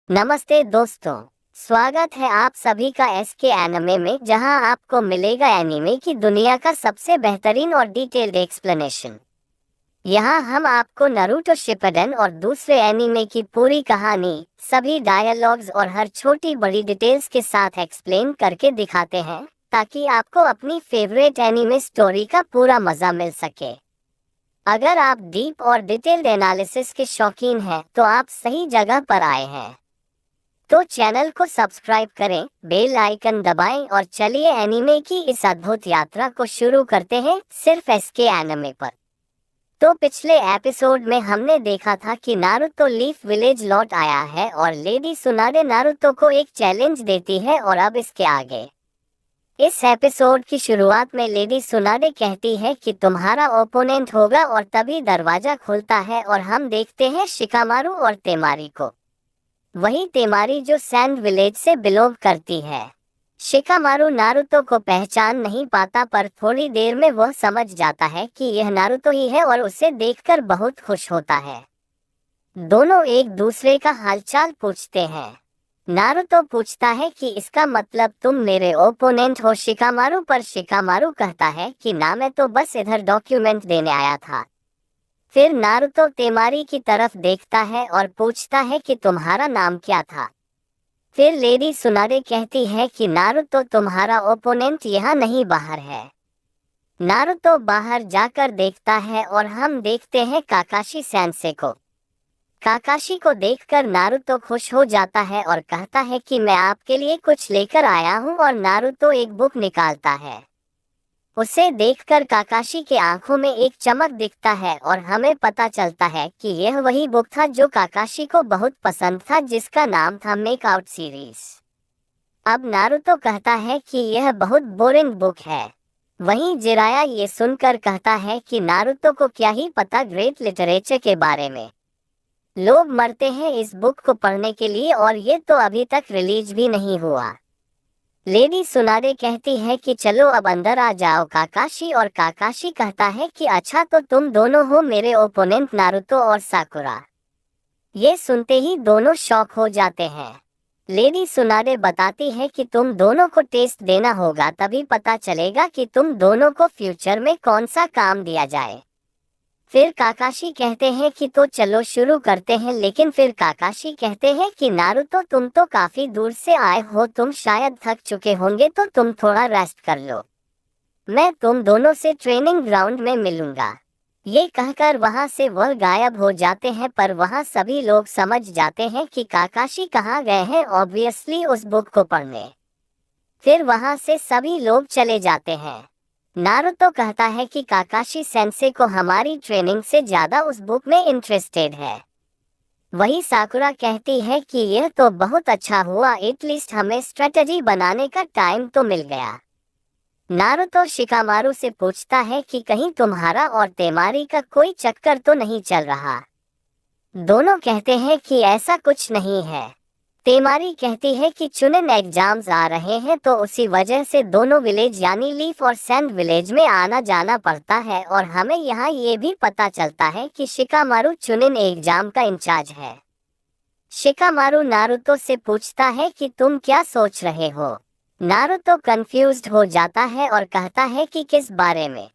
नमस्ते दोस्तों, स्वागत है आप सभी का एसके एनिमे में, जहां आपको मिलेगा एनिमे की दुनिया का सबसे बेहतरीन और डिटेल्ड एक्सप्लेनेशन। यहां हम आपको नारुतो शिपडेन और दूसरे एनिमे की पूरी कहानी, सभी डायलॉग्स और हर छोटी बड़ी डिटेल्स के साथ एक्सप्लेन करके दिखाते हैं, ताकि आपको अपनी फेवरेट एनिमे स्टोरी का पूरा मजा मिल सके। अगर आप डीप और डिटेल्ड एनालिसिस के शौकीन हैं, तो आप सही जगह पर आए हैं। तो चैनल को सब्सक्राइब करें, बेल आइकन दबाएं और चलिए एनीमे की इस अद्भुत यात्रा को शुरू करते हैं, सिर्फ एसके एनिमे पर। तो पिछले एपिसोड में हमने देखा था कि नारुतो लीफ विलेज लौट आया है और लेडी सुनाडे नारुतो को एक चैलेंज देती है। और अब इसके आगे इस एपिसोड की शुरुआत में लेडी सुनाडे कहती है कि तुम्हारा ओपोनेंट होगा, और तभी दरवाजा खुलता है और हम देखते हैं शिकामारू और तेमारी को। वही तेमारी जो सैंड विलेज से बिलोंग करती है। शिकामारू नारुतो को पहचान नहीं पाता, पर थोड़ी देर में वह समझ जाता है कि यह नारुतो ही है और उसे देखकर बहुत खुश होता है। दोनों एक दूसरे का हालचाल पूछते हैं। नारुतो पूछता है कि इसका मतलब तुम मेरे ओपोनेंट हो शिकामारू पर। शिकामारू कहता है कि ना, मैं तो बस इधर डॉक्यूमेंट देने आया था। फिर नारुतो तेमारी की तरफ देखता है और पूछता है कि तुम्हारा नाम क्या था। फिर लेडी सुनाडे कहती है कि नारुतो, तुम्हारा ओपोनेंट यहाँ नहीं, बाहर है। नारुतो बाहर जाकर देखता है और हम देखते हैं काकाशी सेंसे को। काकाशी को देखकर नारुतो खुश हो जाता है और कहता है कि मैं आपके लिए कुछ लेकर आया हूँ, और नारुतो एक बुक निकालता है। उसे देखकर काकाशी के आंखों में एक चमक दिखता है और हमें पता चलता है कि यह वही बुक था जो काकाशी को बहुत पसंद था, जिसका नाम था मेक आउट सीरीज। अब नारुतो कहता है कि यह बहुत बोरिंग बुक है। वहीं जिराया ये सुनकर कहता है कि नारुतो को क्या ही पता ग्रेट लिटरेचर के बारे में। लोग मरते हैं इस बुक को पढ़ने के लिए, और ये तो अभी तक रिलीज भी नहीं हुआ। लेडी सुनाडे कहती है कि चलो अब अंदर आ जाओ काकाशी, और काकाशी कहता है कि अच्छा, तो तुम दोनों हो मेरे ओपोनेंट नारुतो और साकुरा। ये सुनते ही दोनों शॉक हो जाते हैं। लेडी सुनाडे बताती है कि तुम दोनों को टेस्ट देना होगा, तभी पता चलेगा कि तुम दोनों को फ्यूचर में कौन सा काम दिया जाए। फिर काकाशी कहते हैं कि तो चलो शुरू करते हैं, लेकिन फिर काकाशी कहते हैं कि नारुतो, तुम तो काफी दूर से आए हो, तुम शायद थक चुके होंगे, तो तुम थोड़ा रेस्ट कर लो। मैं तुम दोनों से ट्रेनिंग ग्राउंड में मिलूंगा। ये कहकर वहां से वह गायब हो जाते हैं, पर वहां सभी लोग समझ जाते हैं कि काकाशी कहाँ गए हैं, ऑब्वियसली उस बुक को पढ़ने। फिर वहां से सभी लोग चले जाते हैं। नारुतो कहता है कि काकाशी सेंसे को हमारी ट्रेनिंग से ज्यादा उस बुक में इंटरेस्टेड है। वही साकुरा कहती है कि यह तो बहुत अच्छा हुआ, एटलीस्ट हमें स्ट्रेटजी बनाने का टाइम तो मिल गया। नारुतो शिकामारू से पूछता है कि कहीं तुम्हारा और तेमारी का कोई चक्कर तो नहीं चल रहा। दोनों कहते हैं कि ऐसा कुछ नहीं है। तेमारी कहती है कि चुनिन एग्जाम्स आ रहे हैं, तो उसी वजह से दोनों विलेज यानी लीफ और सैंड विलेज में आना जाना पड़ता है। और हमें यहाँ ये भी पता चलता है कि शिकामारू चुनिन एग्जाम का इंचार्ज है। शिकामारू नारुतो से पूछता है कि तुम क्या सोच रहे हो। नारुतो कंफ्यूज्ड हो जाता है और कहता है कि किस बारे में।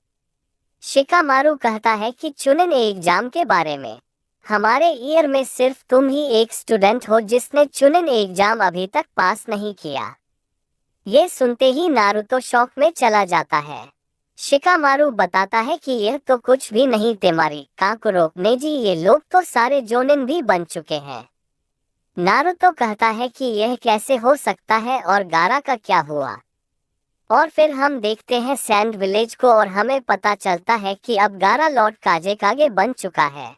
शिकामारू कहता है कि चुनिन एग्जाम के बारे में। हमारे ईयर में सिर्फ तुम ही एक स्टूडेंट हो जिसने चुनिन एग्जाम अभी तक पास नहीं किया। ये सुनते ही नारुतो शॉक में चला जाता है। शिकामारू बताता है कि यह तो कुछ भी नहीं तेमारी, काकुरो, नेजी, ये लोग तो सारे जोनिन भी बन चुके हैं। नारुतो कहता है कि यह कैसे हो सकता है, और गारा का क्या हुआ। और फिर हम देखते हैं सैंड विलेज को, और हमें पता चलता है कि अब गारा लॉर्ड काजेकागे बन चुका है।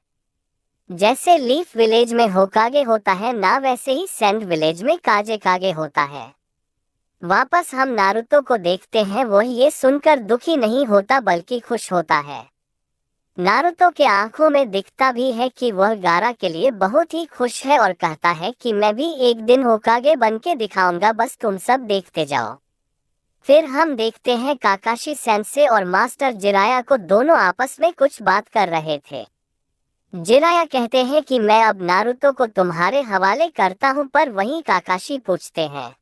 जैसे लीफ विलेज में होकागे होता है ना, वैसे ही सैंड विलेज में काजेकागे होता है। वापस हम नारुतो को देखते हैं, वो ये सुनकर दुखी नहीं होता बल्कि खुश होता है। नारुतो के आंखों में दिखता भी है कि वह गारा के लिए बहुत ही खुश है, और कहता है कि मैं भी एक दिन होकागे बन के दिखाऊंगा, बस तुम सब देखते जाओ। फिर हम देखते हैं काकाशी सेंसे और मास्टर जिराया को, दोनों आपस में कुछ बात कर रहे थे। जिराया कहते हैं कि मैं अब नारुतो को तुम्हारे हवाले करता हूँ, पर वहीं काकाशी पूछते हैं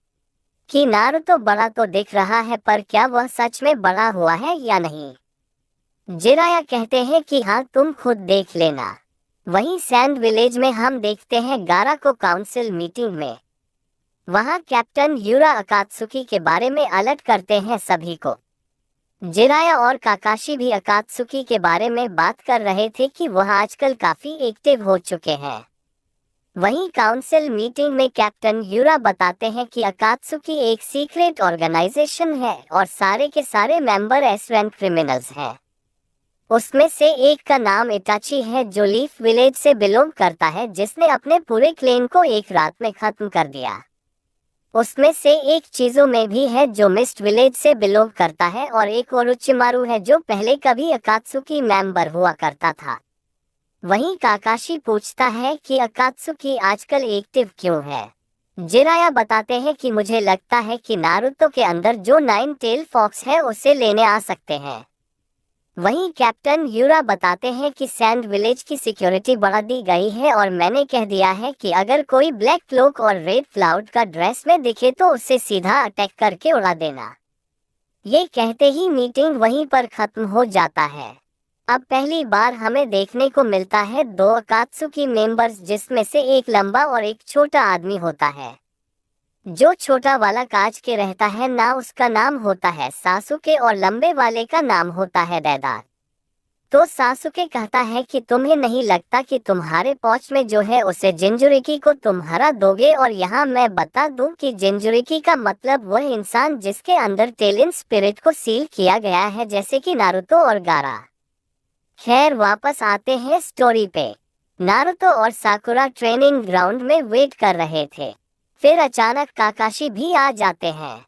कि नारुतो बड़ा तो दिख रहा है, पर क्या वह सच में बड़ा हुआ है या नहीं। जिराया कहते हैं कि हाँ, तुम खुद देख लेना। वहीं सैंड विलेज में हम देखते हैं गारा को काउंसिल मीटिंग में। वहां कैप्टन यूरा अकात्सुकी के बारे में अलर्ट करते हैं सभी को। जिराया और काकाशी भी अकात्सुकी के बारे में बात कर रहे थे कि वह आजकल काफी एक्टिव हो चुके हैं। वहीं काउंसिल मीटिंग में कैप्टन यूरा बताते हैं कि अकात्सुकी एक सीक्रेट ऑर्गेनाइजेशन है और सारे के सारे मेंबर एस रैंक क्रिमिनल्स हैं। उसमें से एक का नाम इटाची है, जो लीफ विलेज से बिलोंग करता है, जिसने अपने पूरे क्लेन को एक रात में खत्म कर दिया। उसमें से एक चीजों में भी है जो मिस्ट विलेज से बिलोंग करता है, और एक ओरोचिमारू है जो पहले कभी अकात्सुकी मेंबर हुआ करता था। वहीं काकाशी पूछता है कि अकात्सुकी आजकल एक्टिव क्यों है। जिराया बताते हैं कि मुझे लगता है कि नारुतो के अंदर जो 9 टेल फॉक्स है उसे लेने आ सकते हैं। वहीं कैप्टन यूरा बताते हैं कि सैंड विलेज की सिक्योरिटी बढ़ा दी गई है और मैंने कह दिया है कि अगर कोई ब्लैक क्लोक और रेड क्लाउड का ड्रेस में दिखे तो उसे सीधा अटैक करके उड़ा देना। ये कहते ही मीटिंग वहीं पर खत्म हो जाता है। अब पहली बार हमें देखने को मिलता है 2 अकात्सुकी मेंबर्स, जिसमें से एक लंबा और एक छोटा आदमी होता है। जो छोटा वाला कांच के रहता है ना, उसका नाम होता है सासुके और लंबे वाले का नाम होता है देदार। तो सासुके कहता है कि तुम्हें नहीं लगता कि तुम्हारे पौच में जो है उसे जिंजुरिकी को तुम हरा दोगे। और यहाँ मैं बता दूं कि जिंजुरिकी का मतलब वह इंसान जिसके अंदर टेलिन स्पिरिट को सील किया गया है, जैसे कि नारुतो और गारा। खैर, वापस आते हैं स्टोरी पे। नारुतो और साकुरा ट्रेनिंग ग्राउंड में वेट कर रहे थे। फिर अचानक काकाशी भी आ जाते हैं।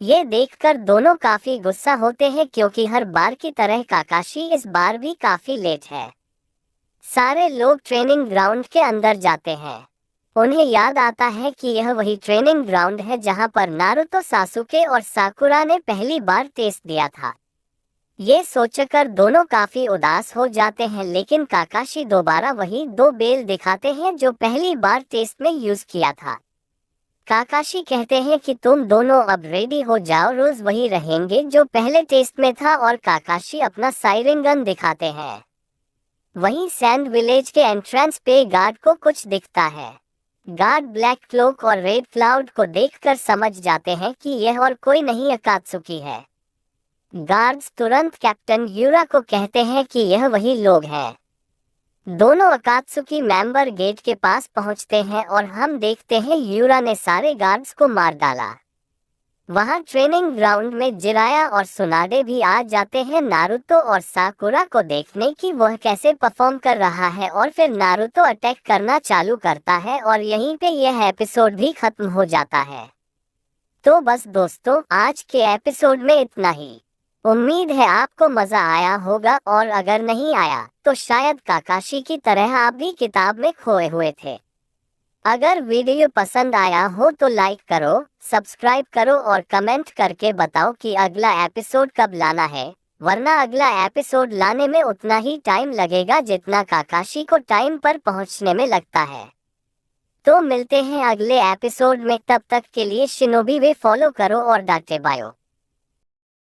ये देखकर दोनों काफी गुस्सा होते हैं, क्योंकि हर बार की तरह काकाशी इस बार भी काफी लेट है। सारे लोग ट्रेनिंग ग्राउंड के अंदर जाते हैं। उन्हें याद आता है कि यह वही ट्रेनिंग ग्राउंड है जहां पर नारुतो, सासुके और साकुरा ने पहली बार टेस्ट दिया था। ये सोचकर दोनों काफी उदास हो जाते हैं, लेकिन काकाशी दोबारा वही 2 बेल दिखाते हैं जो पहली बार टेस्ट में यूज किया था। काकाशी कहते हैं कि तुम दोनों अब रेडी हो जाओ, रोज वही रहेंगे जो पहले टेस्ट में था, और काकाशी अपना साइरन गन दिखाते हैं। वहीं सैंड विलेज के एंट्रेंस पे गार्ड को कुछ दिखता है। गार्ड ब्लैक क्लोक और रेड क्लाउड को देखकर समझ जाते हैं कि यह और कोई नहीं अकात्सुकी है। गार्ड्स तुरंत कैप्टन यूरा को कहते हैं कि यह वही लोग हैं। दोनों अकात्सुकी मेंबर गेट के पास पहुंचते हैं और हम देखते हैं यूरा ने सारे गार्ड्स को मार डाला। वहां ट्रेनिंग ग्राउंड में जिराया और सुनाडे भी आ जाते हैं नारुतो और साकुरा को देखने कि वह कैसे परफॉर्म कर रहा है, और फिर नारुतो अटैक करना चालू करता है और यहीं पे यह एपिसोड भी खत्म हो जाता है। तो बस दोस्तों, आज के एपिसोड में इतना ही। उम्मीद है आपको मजा आया होगा, और अगर नहीं आया तो शायद काकाशी की तरह आप भी किताब में खोए हुए थे। अगर वीडियो पसंद आया हो तो लाइक करो, सब्सक्राइब करो और कमेंट करके बताओ कि अगला एपिसोड कब लाना है, वरना अगला एपिसोड लाने में उतना ही टाइम लगेगा जितना काकाशी को टाइम पर पहुंचने में लगता है। तो मिलते हैं अगले एपिसोड में, तब तक के लिए शिनोबी वे फॉलो करो और डाटे बायो।